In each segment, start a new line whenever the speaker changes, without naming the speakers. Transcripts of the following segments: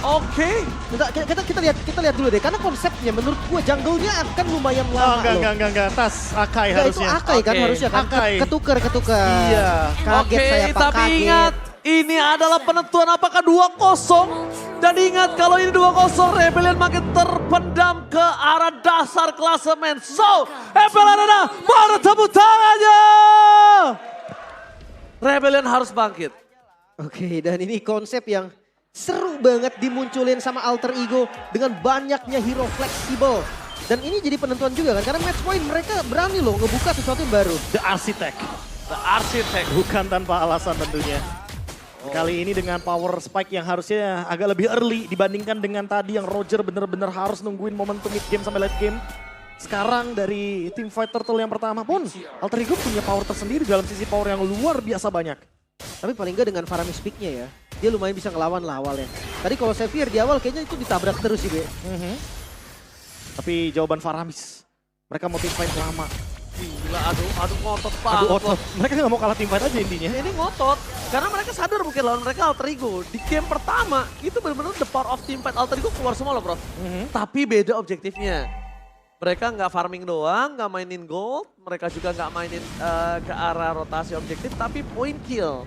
Oke.
Bentar, kita lihat dulu deh, karena konsepnya menurut gue jungle-nya akan lumayan lama loh.
Enggak. Tas Akai
Enggak, itu
harusnya.
Akai kan
Oke.
harusnya kan.
Akai.
Ketuker.
Iya.
Kaget
Oke,
saya, Pak,
tapi
kaget.
ingat ini adalah penentuan apakah 2-0. Dan ingat kalau ini 2-0, Rebellion makin terpendam ke arah dasar klasemen. So, Apple Arena baru tepuk tangannya. Rebellion harus bangkit.
Oke, dan ini konsep yang seru banget dimunculin sama Alter Ego dengan banyaknya hero fleksibel. Dan ini jadi penentuan juga kan, karena match point mereka berani loh ngebuka sesuatu yang baru.
The Architect.
The Architect.
Bukan tanpa alasan tentunya. Kali ini dengan power spike yang harusnya agak lebih early dibandingkan dengan tadi yang Roger bener-bener harus nungguin momentum mid game sampai late game. Sekarang dari tim Fight Turtle yang pertama pun Alter Ego punya power tersendiri dalam sisi power yang luar biasa banyak.
Tapi paling nggak dengan Faramis pick-nya ya, dia lumayan bisa ngelawan lah awalnya. Tadi kalau Xavier di awal kayaknya itu ditabrak terus sih, Be.
Tapi jawaban Faramis, mereka mau tim fight lama.
Gila, aduh ngotot banget.
Aduh otot, mereka nggak mau kalah tim fight aja intinya.
Ini ngotot, karena mereka sadar mungkin lawan mereka Alter Ego. Di game pertama, itu benar-benar the power of team fight Alter Ego keluar semua loh bro. Tapi beda objektifnya. Mereka nggak farming doang, nggak mainin gold. Mereka juga nggak mainin ke arah rotasi objektif, tapi point kill.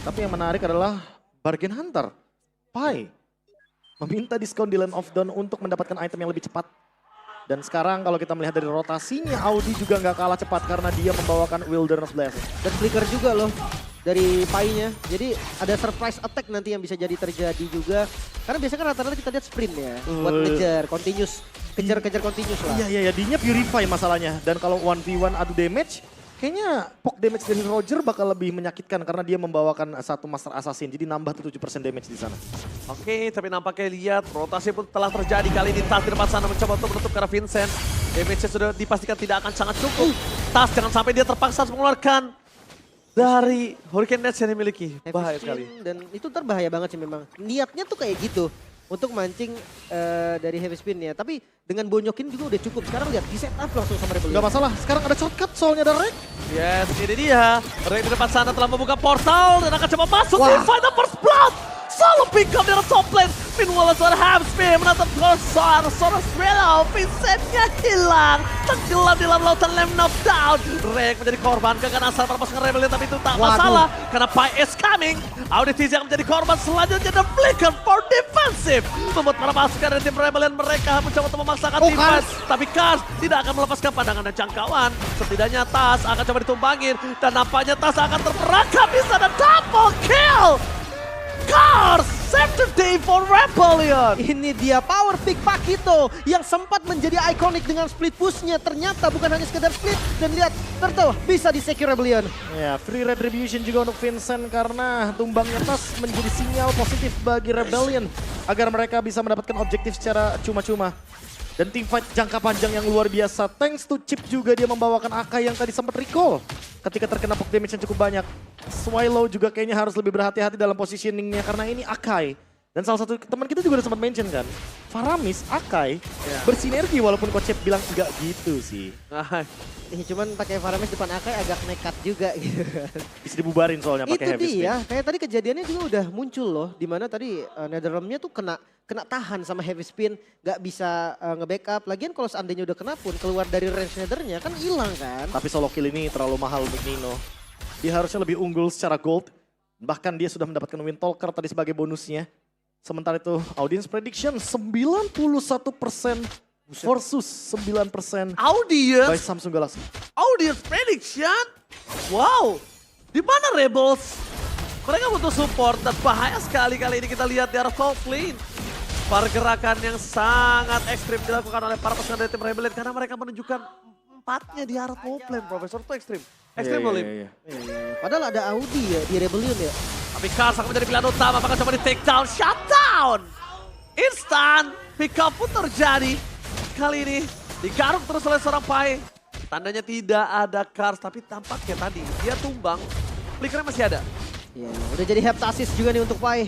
Tapi yang menarik adalah Bargain Hunter, Pai, meminta diskon di Land of Dawn untuk mendapatkan item yang lebih cepat. Dan sekarang kalau kita melihat dari rotasinya, Audi juga nggak kalah cepat karena dia membawakan Wilderness Blast.
Dan flicker juga loh dari Pai-nya. Jadi ada surprise attack nanti yang bisa jadi terjadi juga. Karena biasanya kan rata-rata kita lihat sprint ya. Buat ngejar, continuous. Kejar-kejar continuous lah.
Iya, dinya Purify masalahnya. Dan kalau 1v1 adu damage, kayaknya poke damage dari Roger bakal lebih menyakitkan karena dia membawakan satu Master Assassin. Jadi nambah 7% damage di sana.
Oke, tapi nampaknya lihat rotasi pun telah terjadi kali ini. Tas di depan sana mencoba untuk menutup karena Vincent. Damage-nya sudah dipastikan tidak akan sangat cukup. Tas jangan sampai dia terpaksa harus mengeluarkan dari Hurricane Nets yang dimiliki. Bahaya sekali.
Dan itu terbahaya banget sih memang. Niatnya tuh kayak gitu. Untuk mancing dari heavy spin-nya. Tapi dengan bonyokin juga udah cukup. Sekarang lihat di setup langsung sama Rebellion.
Gak masalah, sekarang ada shortcut soalnya ada Rek.
Yes, ini dia. Rek di depan sana telah membuka portal dan akan coba masuk
Wah.
di Final First Blood. Solo pick up dari top lane. Meanwhile, seorang Hamspear menatap Corsar. Seorang Swallow, Vincentnya hilang. Tenggelam di dalam lautan Lamb Knockdown. Rek menjadi korban keganasan para pasukan Rebellion, tapi itu tak masalah. Karena Pai is coming. Auditisi yang menjadi korban selanjutnya. The Flicker for defensive. Membuat para pasukan dari tim Rebellion mereka mencoba untuk memaksakan tim fight. Tapi Kars tidak akan melepaskan pandangan dan jangkauan. Setidaknya Tas akan coba ditumbangin. Dan nampaknya Tas akan terperangkap di sana. Double kill! Kars save the day for Rebellion.
Ini dia power pick Pakito yang sempat menjadi ikonik dengan split push-nya. Ternyata bukan hanya sekedar split. Dan lihat, Turtle bisa di-secure Rebellion.
Ya, free retribution juga untuk Vincent karena tumbangnya Tas menjadi sinyal positif bagi Rebellion agar mereka bisa mendapatkan objektif secara cuma-cuma. Dan team fight jangka panjang yang luar biasa. Thanks to Chip juga dia membawakan Akai yang tadi sempat recall ketika terkena poke damage yang cukup banyak. Swallow juga kayaknya harus lebih berhati-hati dalam positioningnya karena ini Akai. Dan salah satu teman kita juga udah sempat mention kan, Faramis, Akai bersinergi walaupun Coach Chip bilang enggak gitu sih.
Cuman pakai Faramis depan Akai agak nekat juga gitu.
Bisa dibubarin soalnya pakai
Itu
heavy spin.
dia, kayak tadi kejadiannya juga udah muncul loh. Dimana tadi Netherrealm-nya tuh kena tahan sama heavy spin, gak bisa nge-backup. Lagian kalau seandainya udah kena pun keluar dari range Nethernya kan hilang kan.
Tapi solo kill ini terlalu mahal untuk Nino. Dia harusnya lebih unggul secara gold. Bahkan dia sudah mendapatkan Wind Talker tadi sebagai bonusnya. Sementara itu audience prediction 91% versus 9% by
Audience
Samsung Galaxy.
prediction. Wow. Di mana Rebels? Mereka butuh support dan bahaya sekali kali ini kita lihat di arah top lane. Pergerakan yang sangat ekstrim dilakukan oleh para pasukan dari tim Rebellion karena mereka menunjukkan empatnya di arah top lane, Profesor. Itu ekstrim. Ekstrim loh, Lim.
Iya.
Padahal ada Audi ya di Rebellion ya.
Tapi Kars akan menjadi pilihan utama, apakah coba di take down, shutdown. Instan, pick up pun terjadi. Kali ini digaruk terus oleh seorang Pai. Tandanya tidak ada Kars, tapi tampaknya tadi dia tumbang. Flickernya masih ada.
Iya, udah jadi heptasis juga nih untuk Pai.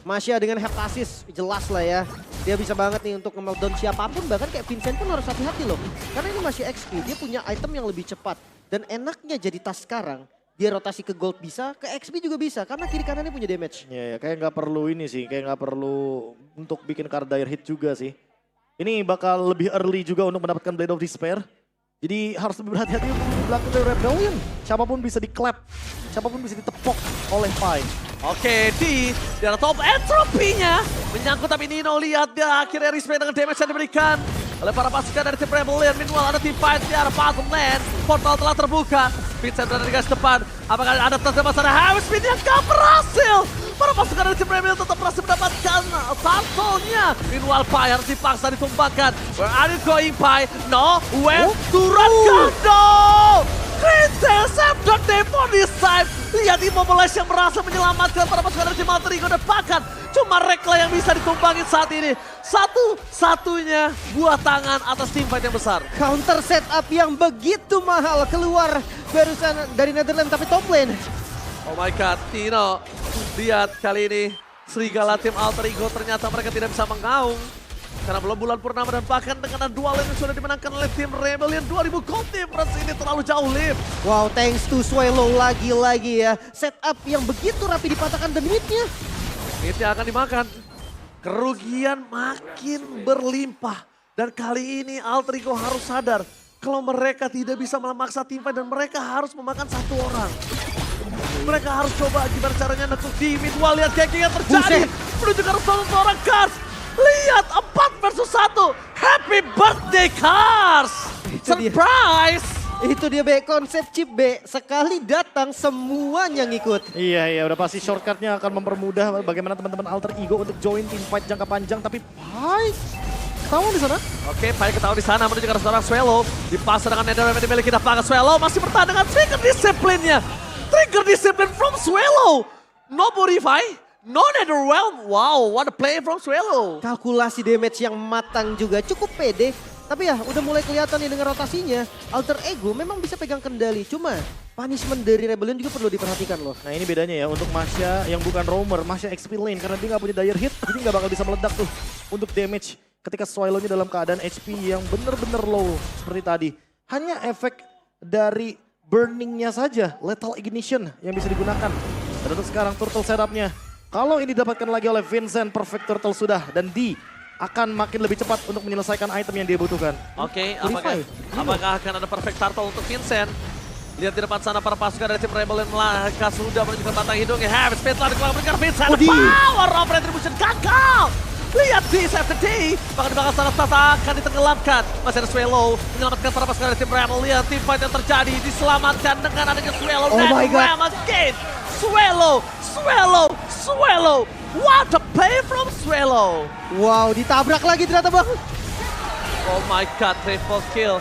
Masya dengan heptasis, jelas lah ya. Dia bisa banget nih untuk nge-meltdown siapapun, bahkan kayak Vincent pun harus hati-hati loh. Karena ini masih XP, dia punya item yang lebih cepat. Dan enaknya jadi Tas sekarang, dia rotasi ke gold bisa, ke XP juga bisa karena kiri kanannya punya damage.
Ya, kayak nggak perlu ini sih, kayak nggak perlu untuk bikin card dire hit juga sih. Ini bakal lebih early juga untuk mendapatkan Blade of Despair. Jadi harus lebih berhati-hati untuk di belakang dari Rebellion. Siapapun bisa di-clap, siapapun bisa ditepok oleh Pai.
Oke, di arah top entropinya menyangkut, tapi Nino lihat dia akhirnya respect dengan damage yang diberikan oleh para pasukan dari tim Rebellion. Meanwhile ada tim fight di arah bottom lane. Portal telah terbuka. Vincent berada di garis depan. Apakah ada terjebak sana Heavy Speed yang gak berhasil? Para pasukan dari tim Rebellion tetap berhasil mendapatkan turtle-nya. Meanwhile Pai harus dipaksa ditumbangkan. Where are you going Pai? No, where to run Kando? Princess Scepter Devo this time. Lihat Immobilize yang berhasil menyelamatkan para pasukan dari tim Alter Ego, dan bahkan cuma Rekla yang bisa ditumbangin saat ini. Satu-satunya buah tangan atas tim fight yang besar.
Counter setup yang begitu mahal keluar barusan dari Netherlands tapi top lane.
Oh my god, Tino. Lihat kali ini serigala tim Alter Ego ternyata mereka tidak bisa mengaung. Karena belum bulan purnama dan bahkan dengan duel yang sudah dimenangkan oleh tim Rebellion. 2000 gold difference ini terlalu jauh, Lim.
Wow, thanks to Swallow lagi-lagi ya. Setup yang begitu rapi dipatahkan dan mitnya.
Mitnya akan dimakan. Kerugian makin berlimpah. Dan kali ini Alter Ego harus sadar kalau mereka tidak bisa memaksa tim fight dan mereka harus memakan satu orang. Mereka harus coba gimana caranya nekuk di mid-wall. Lihat kaki yang terjadi. Menuju ke arah seorang Cars. Lihat 4 versus 1. Happy birthday Cars. Surprise.
Itu dia B, konsep chip B. Sekali datang semuanya ngikut.
Iya, udah pasti shortcutnya akan mempermudah bagaimana teman-teman Alter Ego untuk join team fight jangka panjang. Tapi Pai ketahuan di sana.
Oke, Pai ketahuan di sana menuju ke arah seorang Swallow. Dipasang dengan Netherrealm yang dimiliki Dapaka. Swallow masih bertahan dengan trigger disiplinnya. Trigger discipline from Swallow. No Purify. No Netherrealm. Wow, what a play from Swallow.
Kalkulasi damage yang matang juga, cukup pede. Tapi ya udah mulai kelihatan nih dengan rotasinya. Alter Ego memang bisa pegang kendali. Cuma punishment dari Rebellion juga perlu diperhatikan loh.
Nah ini bedanya ya untuk Masya yang bukan roamer. Masya XP lane karena dia nggak punya dire hit. Jadi nggak bakal bisa meledak tuh untuk damage. Ketika Swallow-nya dalam keadaan HP yang bener-bener low seperti tadi. Hanya efek dari burningnya saja. Lethal Ignition yang bisa digunakan. Dan untuk sekarang turtle setupnya. Kalau ini didapatkan lagi oleh Vincent, perfect turtle sudah. Dan D akan makin lebih cepat untuk menyelesaikan item yang dia butuhkan.
Oke, apakah akan ada perfect turtle untuk Vincent? Lihat di depan sana para pasukan dari tim Rebellion mereka sudah menunjukkan batang hidungnya. Heavy Speed telah dikeluarkan Vincent. Power of Retribution gagal. Lihat di SFD, bahkan di belakang sana Tata akan ditenggelamkan. Masih ada Swallow menyelamatkan para pasukan dari tim Rebellion. Tim fight yang terjadi diselamatkan dengan adanya Swallow dan Ram again. Swallow. What a play from Swallow.
Wow, ditabrak lagi ternyata bang.
Oh my god, triple kill.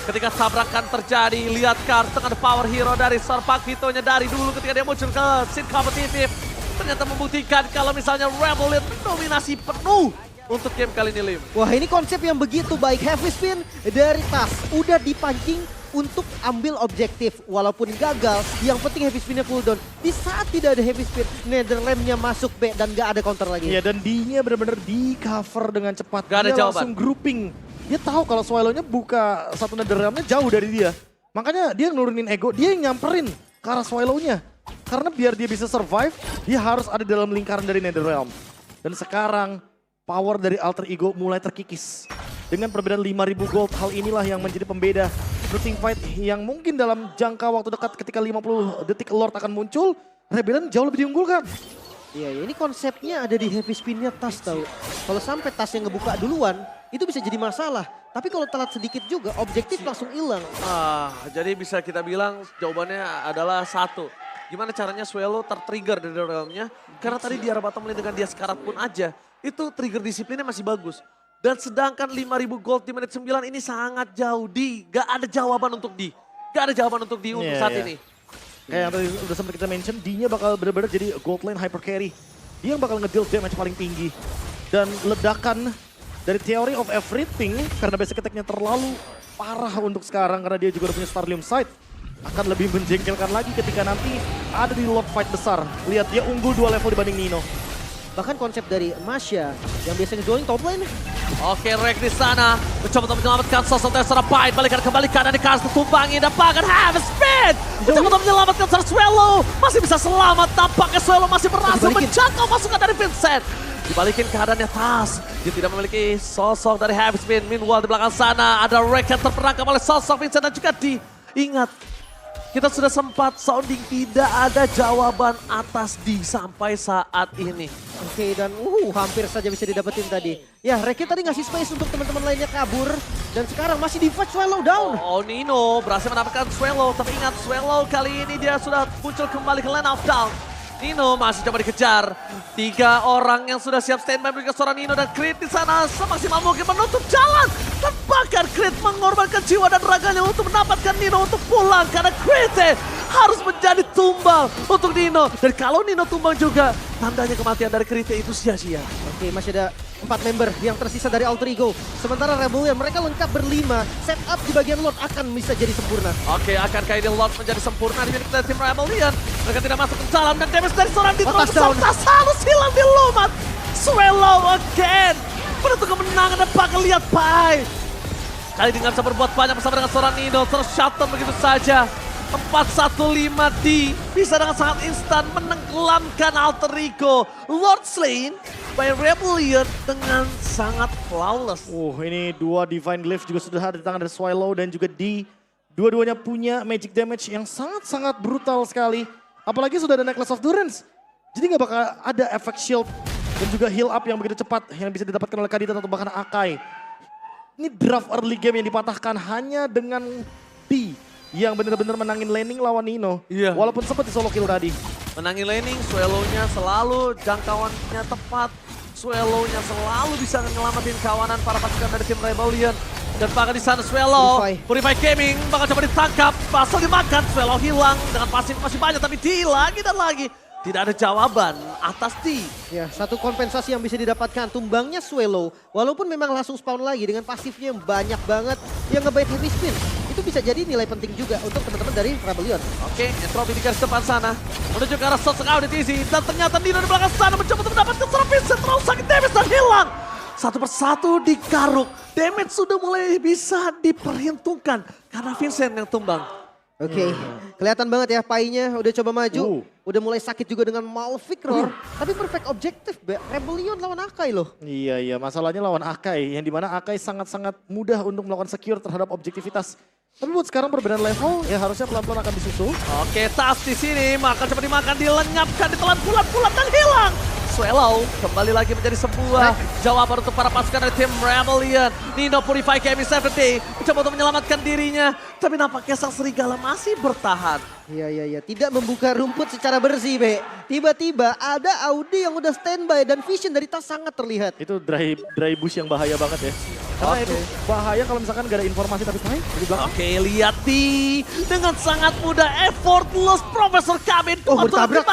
Ketika tabrakan terjadi, lihat Cars dengan power hero dari Sorpak Vito-nya dari dulu ketika dia muncul ke scene kompetitif. Ternyata membuktikan kalau misalnya Rebellion mendominasi penuh untuk game kali ini, Lim.
Wah, ini konsep yang begitu baik. Heavy spin dari Tas udah dipancing untuk ambil objektif. Walaupun gagal, yang penting heavy spinnya cooldown. Di saat tidak ada heavy spin, Netherrealm-nya masuk B dan gak ada counter lagi.
Iya, dan D-nya benar-benar di cover dengan cepat.
Gak ada
dia
jawaban.
Langsung grouping. Dia tahu kalau Swallow-nya buka satu Netherrealm-nya jauh dari dia. Makanya dia nurunin ego, dia yang nyamperin ke arah Swallow-nya. Karena biar dia bisa survive, dia harus ada dalam lingkaran dari Netherrealm. Dan sekarang power dari Alter Ego mulai terkikis. Dengan perbedaan 5.000 gold, hal inilah yang menjadi pembeda team fight yang mungkin dalam jangka waktu dekat ketika 50 detik Lord akan muncul, Rebellion jauh lebih diunggulkan.
Iya, ini konsepnya ada di heavy spinnya Tas tahu. Kalau sampai Tas yang ngebuka duluan, itu bisa jadi masalah. Tapi kalau telat sedikit juga, objektif langsung hilang.
Jadi bisa kita bilang jawabannya adalah satu. Gimana caranya Swallow tertrigger dari realmnya? Karena tadi di arah bottom lane dengan dia sekarat pun aja, itu trigger disiplinnya masih bagus. Dan sedangkan 5.000 gold di menit 9 ini sangat jauh. Gak ada jawaban untuk Gak ada jawaban untuk untuk saat ini.
Kayak yang tadi udah sempat kita mention, D-nya bakal benar-benar jadi gold lane hyper carry. Dia yang bakal nge-deal damage paling tinggi. Dan ledakan dari Theory of Everything, karena basic attack-nya terlalu parah untuk sekarang, karena dia juga udah punya Starlium Sight, akan lebih menjengkelkan lagi ketika nanti ada di Lord fight besar. Lihat, dia unggul 2 level dibanding Nino.
Bahkan konsep dari Masya yang biasanya joining top lane.
Oke, Rek di sana mencoba untuk menyelamatkan sosok Tessera Pine. Balikan kembali kanan di Karsten tumbangi dan bahkan have speed. Mencoba untuk menyelamatkan Swallow. Masih bisa selamat, tampaknya Swallow masih berhasil menjangkau masukan dari Vincent. Dibalikin keadaannya Tas. Dia tidak memiliki sosok dari Heavy Spin. Meanwhile di belakang sana ada Rek yang terperangkap oleh sosok Vincent dan juga diingat. Kita sudah sempat sounding tidak ada jawaban atas D sampai saat ini.
Oke, dan hampir saja bisa didapetin tadi. Ya, Reki tadi ngasih space untuk teman-teman lainnya kabur. Dan sekarang masih di fight Swallow down.
Oh, Nino berhasil mendapatkan Swallow. Tapi ingat, Swallow kali ini dia sudah muncul kembali ke lane of down. Nino masih coba dikejar. 3 orang yang sudah siap standby berikan seorang Nino dan Creed di sana semaksimal mungkin menutup jalan. Dan bahkan Creed mengorbankan jiwa dan raganya untuk mendapatkan Nino untuk pulang. Karena Creed harus menjadi tumbal untuk Nino. Dan kalau Nino tumbang juga, tandanya kematian dari Creed itu sia-sia.
Oke, masih ada 4 member yang tersisa dari Alter Ego. Sementara Rebellion mereka lengkap berlima. Setup di bagian Lord akan bisa jadi sempurna.
Oke, akankah ini Lord menjadi sempurna di milik dari tim Rebellion? Mereka tidak masuk ke dalam dan damage dari seorang Ditro Tas halus hilang di lumat. Swallow again. Menutup kemenangan dan bahkan lihat Pai. Kali ini nggak bisa berbuat banyak bersama dengan seorang Nino. Terus shutdown begitu saja. 4-1-5D bisa dengan sangat instan menenggelamkan Alter Ego. Lord slain by Rebellion dengan sangat flawless.
Ini 2 Divine Glyph juga sudah ada di tangan dari Swallow dan juga D. Dua-duanya punya magic damage yang sangat-sangat brutal sekali. Apalagi sudah ada Necklace of Durance. Jadi nggak bakal ada efek shield dan juga heal up yang begitu cepat yang bisa didapatkan oleh Kadita atau bahkan Akai. Ini draft early game yang dipatahkan hanya dengan D yang benar-benar menangin laning lawan Nino.
Iya.
Walaupun sempat di solo kill tadi.
Menangin laning, Swallow-nya selalu jangkauannya tepat. Swallow-nya selalu bisa nyelamatin kawanan para pasukan dari tim Rebellion. Dan bahkan di sana Swallow, Purify Gaming bakal coba ditangkap, pasal dimakan, Swallow hilang dengan pasif masih banyak tapi D lagi dan lagi. Tidak ada jawaban atas D.
Ya, satu kompensasi yang bisa didapatkan tumbangnya Swallow. Walaupun memang langsung spawn lagi dengan pasifnya yang banyak banget yang ngebait Heavy Spin. Itu bisa jadi nilai penting juga untuk teman-teman dari Rebellion.
Oke, Entropy di garis depan sana. Menuju ke arah sosok Audit Easy. Dan ternyata Nino di belakang sana mencoba untuk mendapatkan seorang Vincent. Terlalu sakit damage dan hilang. Satu persatu digaruk. Damage sudah mulai bisa diperhitungkan. Karena Vincent yang tumbang.
Oke, kelihatan banget ya Painya udah coba maju. Udah mulai sakit juga dengan Malphite Roar. Tapi perfect objektif, Rebellion lawan Akai loh.
Iya, masalahnya lawan Akai. Yang dimana Akai sangat-sangat mudah untuk melakukan secure terhadap objektivitas. Tapi buat sekarang perbedaan level ya harusnya pelan-pelan akan disusul.
Oke, Tas di sini makan cepat dimakan, dilenyapkan, ditelan bulat-bulat dan hilang. Swallow kembali lagi menjadi sebuah jawaban untuk para pasukan dari tim Rebellion. Nino Purify KM70 mencoba untuk menyelamatkan dirinya. Tapi nampaknya sang serigala masih bertahan.
Iya. Tidak membuka rumput secara bersih, Be. Tiba-tiba ada Audi yang udah standby dan vision dari Tas sangat terlihat.
Itu dry bush yang bahaya banget ya. Karena itu bahaya kalau misalkan gak ada informasi tapi di belakang.
Oke, lihat nih. Dengan sangat mudah, effortless Profesor Kabin.
Bertabrak.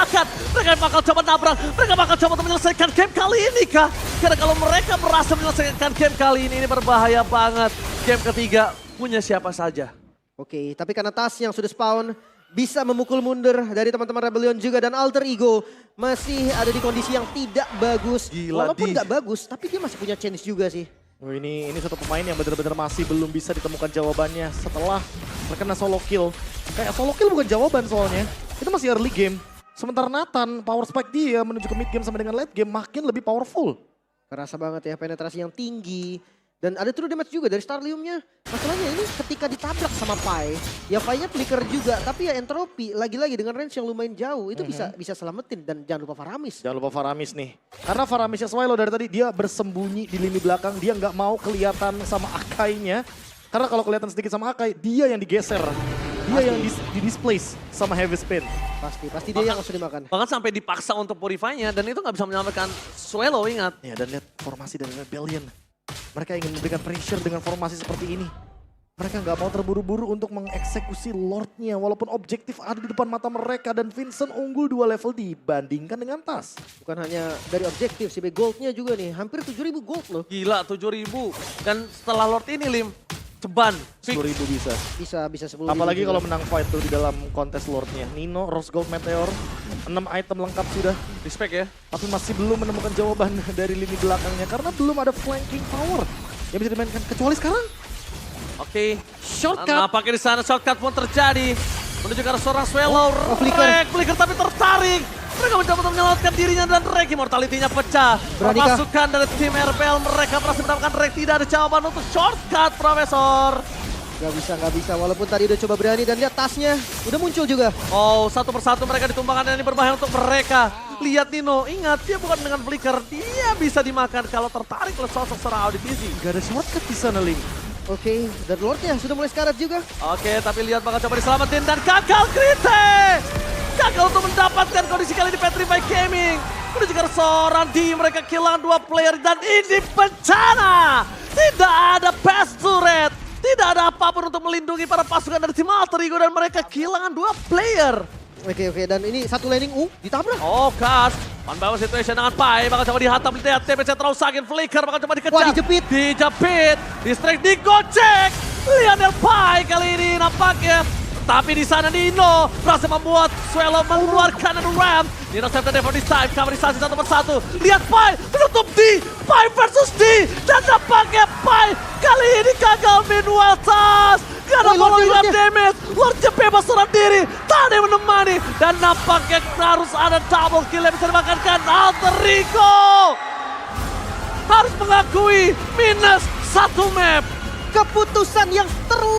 Mereka bakal coba nabrak. Mereka bakal coba untuk menyelesaikan game kali ini kah? Karena kalau mereka berhasil menyelesaikan game kali ini berbahaya banget. Game ketiga punya siapa saja.
Oke, tapi karena Tas yang sudah spawn bisa memukul mundur dari teman-teman Rebellion juga dan Alter Ego masih ada di kondisi yang tidak bagus.
Gila,
walaupun nggak bagus, tapi dia masih punya chance juga sih.
Ini satu pemain yang benar-benar masih belum bisa ditemukan jawabannya setelah terkena solo kill. Kayak solo kill bukan jawaban soalnya. Itu masih early game. Sementara Nathan, power spike dia menuju ke mid game sama dengan late game makin lebih powerful.
Kerasa banget ya penetrasi yang tinggi. Dan ada true damage juga dari Starlium-nya. Masalahnya ini ketika ditabrak sama Pai, ya Pai-nya flicker juga. Tapi ya Entropy lagi-lagi dengan range yang lumayan jauh. Itu bisa selamatin dan jangan lupa Faramis.
Jangan lupa Faramis nih. Karena Faramisnya Swallow dari tadi dia bersembunyi di lini belakang. Dia nggak mau kelihatan sama Akai-nya. Karena kalau kelihatan sedikit sama Akai, dia yang digeser. Dia yang di-displace sama Heavy Spin.
Pasti dia yang harus dimakan.
Bahkan sampai dipaksa untuk Purify-nya dan itu nggak bisa menyelamatkan Swallow, ingat.
Ya dan lihat formasi dari Rebellion. Mereka ingin memberikan pressure dengan formasi seperti ini. Mereka nggak mau terburu-buru untuk mengeksekusi Lord-nya. Walaupun objektif ada di depan mata mereka. Dan Vincent unggul 2 level dibandingkan dengan Tas.
Bukan hanya dari objektif sih, gold-nya juga nih. Hampir 7.000 gold loh.
Gila, 7.000. Dan setelah Lord ini, Lim, ceban.
10.000 bisa.
Bisa 10.000
Apalagi
juga.
kalau menang fight tuh di dalam kontes Lordnya. Nino, Rose Gold Meteor, 6 item lengkap sudah.
Respect ya.
Tapi masih belum menemukan jawaban dari lini belakangnya karena belum ada flanking power yang bisa dimainkan. Kecuali sekarang.
Oke.
Shortcut.
Nampaknya di sana shortcut pun terjadi. Menuju ke arah seorang Swallow.
Flicker.
Flicker tapi tertarik. Mereka mencoba untuk menyelamatkan dirinya dan Rek immortality-nya pecah.
Beranikah?
Pasukan dari tim RPL mereka berhasil mendapatkan Rek. Tidak ada jawaban untuk shortcut, Profesor.
Gak bisa. Walaupun tadi udah coba berani dan lihat tasnya. Udah muncul juga.
Oh, satu persatu mereka ditumbangkan dan ini berbahaya untuk mereka. Lihat Nino, ingat dia bukan dengan flicker. Dia bisa dimakan kalau tertarik oleh sosok seorang audisi.
Gak ada shortcut di sana, Link.
Oke, dan Lordnya sudah mulai sekarat juga.
Oke, tapi lihat bakal coba diselamatin dan gagal Grite. Gagal untuk mendapatkan kondisi kali di Petrify Gaming. Menuju ke seorang di mereka kehilangan 2 player dan ini bencana. Tidak ada pass turret. Tidak ada apapun untuk melindungi para pasukan dari tim Alter Ego dan mereka kehilangan 2 player.
Oke, dan ini satu landing ditabrak.
Oh, Kas. On bawah situation dengan Pai. Bakal coba dihantam. Lihat TPC terlalu sakit. Flicker bakal coba dikejar.
Wah, dijepit.
Distract, digocek. Lionel Pai kali ini nampaknya. Tapi di sana Nino berhasil membuat Swallow mengeluarkan ram. Nino save the day for this time. Kamerisasi satu persatu. Lihat Pai menutup D. Pai versus D. Dan nampaknya Pai kali ini gagal manual task. Karena
Lord
follow up
Lordnya.
damage. Lordnya bebas seorang diri. Tak ada yang menemani. Dan nampaknya harus ada double kill yang bisa dimakankan Alter Ego. Harus mengakui minus 1 map.
Keputusan yang